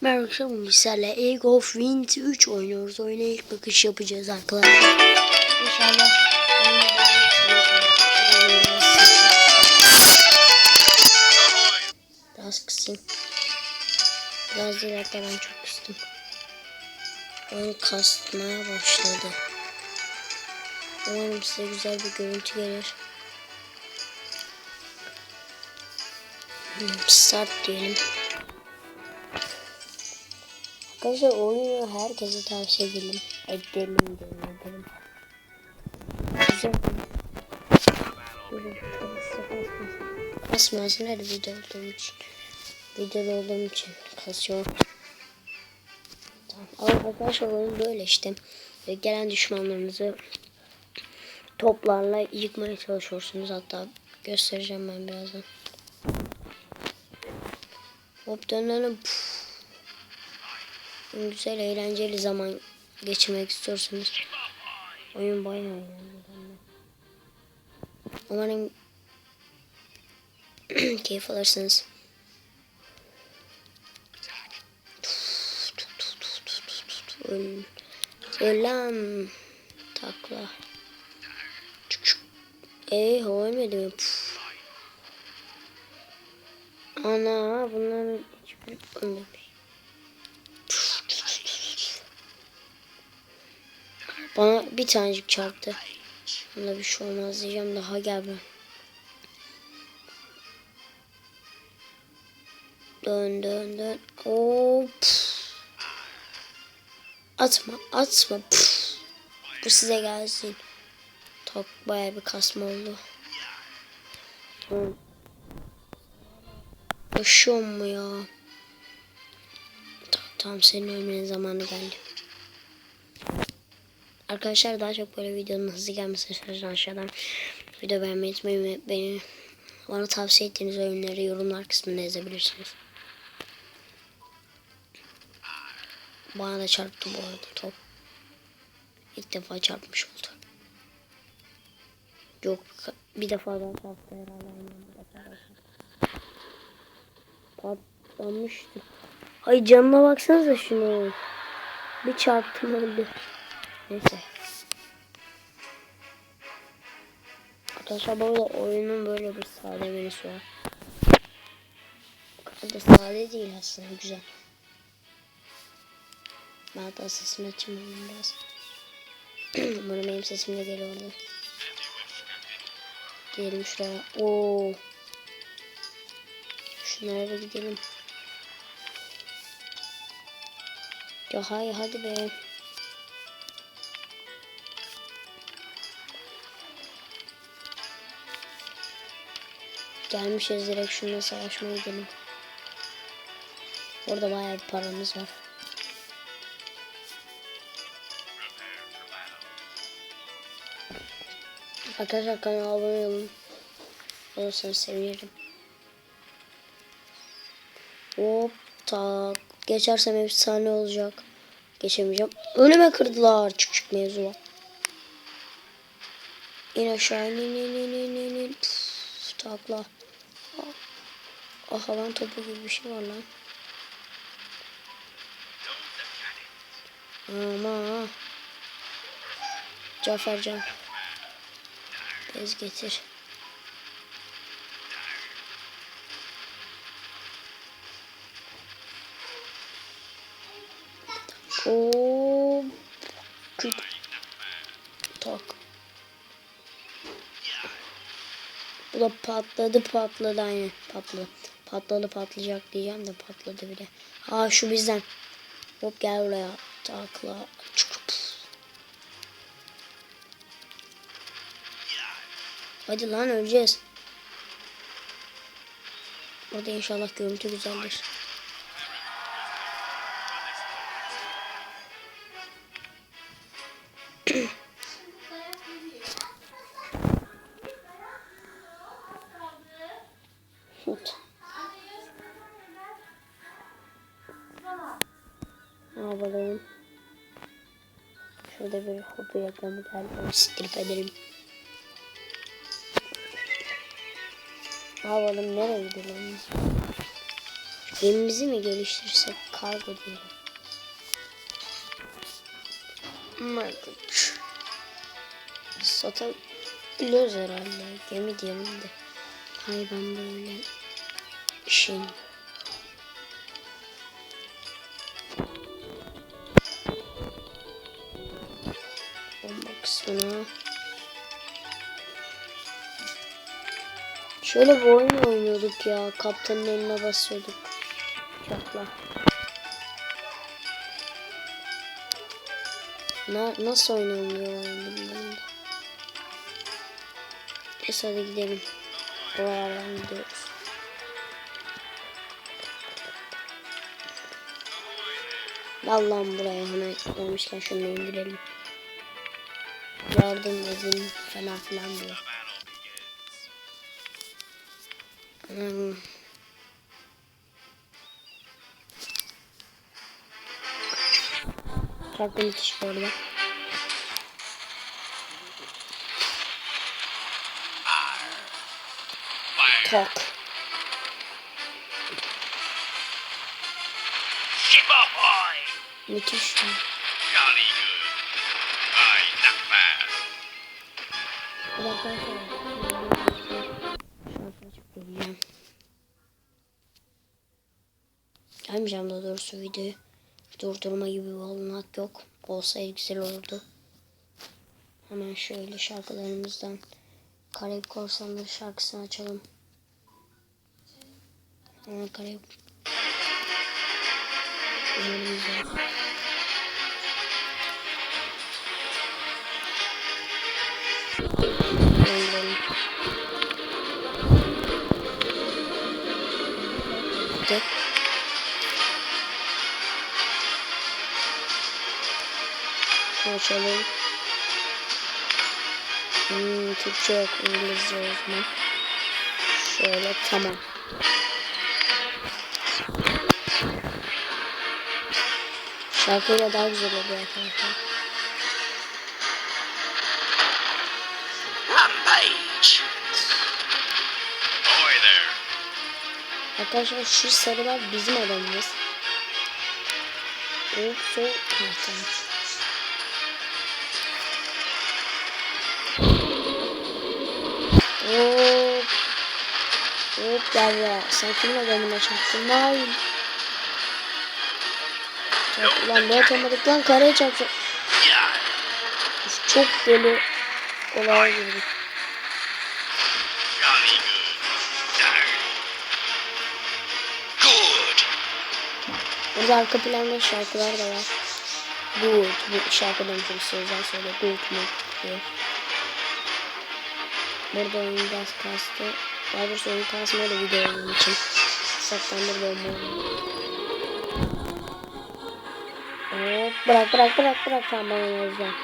Merhaba arkadaşlar, bizlerle League of Winds 3 oynuyoruz. Oyuna ilk bakış yapacağız arkadaşlar. İnşallah biraz kısayım. Biraz değil, hatta ben çok kıstım. Oyun kasmaya başladı. Umarım size güzel bir görüntü gelir. Start diyelim. Arkadaşlar oyunu herkese tavsiye edelim. Edelim. Güzel. Kasmasın her videoda olduğum için kasıyor. Tamam. Arkadaşlar oyun böyle işte. Gelen düşmanlarınızı toplarla yıkmaya çalışıyorsunuz. Hatta göstereceğim ben birazdan. Hop dönelim. Güzel eğlenceli zaman geçirmek istiyorsanız oyun bayağı eğlenceli. Umarım keyif alırsınız. Ölen takla. Ölmedi mi? Ana bunların hiçbir ölmemiş. Bana bir tanecik çarptı. Buna bir şey olmaz diyeceğim, daha gelmem. Dön. Hop. Atma. Bu size gelsin. Tak, bayağı bir kasma oldu. Yaşıyor mu ya? Tamam, senin ölmenin zamanı geldi. Arkadaşlar daha çok böyle videonun hızlı gelmesini istiyorsanız aşağıdan video beğenmeyi unutmayın ve bana tavsiye ettiğiniz oyunları yorumlar kısmına yazabilirsiniz. Bana da çarptı bu arada top. İlk defa çarpmış oldu. Yok, bir defa daha çarptı herhalde. Patlamıştı. Ay, canına baksanıza şunu. Bir çarptım öldü. Neyse. Arkadaşlar bu arada oyunun böyle bir sade menüsü var. O kadar da sade değil aslında, güzel. Ben hatta sesini açayım biraz. Umarım benim sesim de geliyordu. Gidelim şuraya. Oo. Şunlara da gidelim. Ya hayır, hadi be. Gelmişiz, direkt şununla savaşmaya gidelim. Orada bayağı bir paramız var. Arkadaşlar kanala abone olun. Olursanız sevinirim. Hop tak. Geçersem efsane olacak. Geçemeyeceğim. Önüme kırdılar. Çık mevzu var. İn aşağı, in. Takla. Ah, havan topu gibi bir şey var lan. Ama Cafercan. Bez getir. Oo. Tak. Bu da patladı aynen. Patlayacak diyeceğim de patladı bile. Aa, şu bizden. Hop gel buraya. Takla. Hadi lan, öleceğiz. Orada inşallah görüntü güzeldir. Ne yapalım? Şurada bir hobi reklamı geldi. Onu strip edelim. Ne yapalım? Nereye gidelim? Gemimizi mi geliştirsek? Kargo diyelim. Market. Satabiliyoruz herhalde. Gemi diyelim de. Hayır ben böyle şey. Bomba kısmına. Şöyle bir oyun oynuyorduk ya. Kaptanın eline basıyorduk. Uçakla. Nasıl oynanıyor oyun bilmiyorum da. Neyse hadi gidelim. Oralardan gidiyoruz. Allah'ım buraya hemen gelmişken şunu indirelim. Yardım edin falan filan diyor. Şarkı müthiş bu arada. Tak. Müthiş. Gelmeyeceğim daha doğrusu videoyu. Durdurma gibi bir olanak yok. Olsaydı güzel olurdu. Hemen şöyle şarkılarımızdan Karayip Korsanları şarkısını açalım. Hemen Karayip. Tek. Açalım. Türkçe yok, İngilizce o zaman. Şöyle tamam. Şarkıyla daha güzel oluyor arkadaşlar. Rampage. Boy there. Arkadaşlar şu sarılar bizim adamımız. O sol kartal. Hop gel ya. Sen kimin adamına çarptın? Hayır. Ulan ne atamadık lan, karaya çarpacak. Çok deli olaya girdik. Burada arka planda şarkılar da var. Good. Bu şarkı demişim, sözler söyle. Good mu diyor. Burada oyun biraz kastı. Daha doğrusu oyun kasmıyor da video olduğum için. Saklandır bomba. Hop bırak. Tamam ben oynayacağım.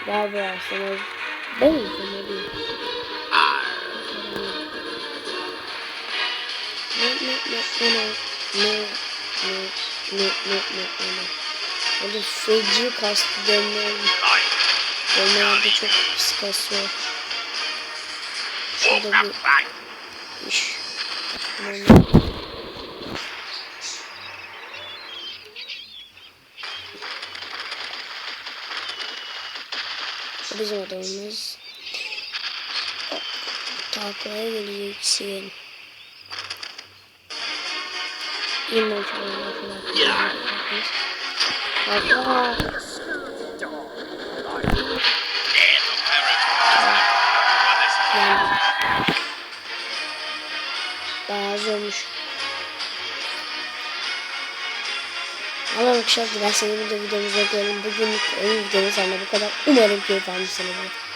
Gel buraya sana. Ben mi sana değil? Ne. Burada feci kastı dönüyorum. Dönmelerde çok pis kasıyor. Şurada bir iş. Bu bizim adamımız. Taklaya geleceksin. İmon çalıyor falan. Daha az olmuş. Ama arkadaşlar dilerseniz videomuzu görelim. Bugünlük oyun videomuz bu kadar. Umarım keyif almışsınızdır.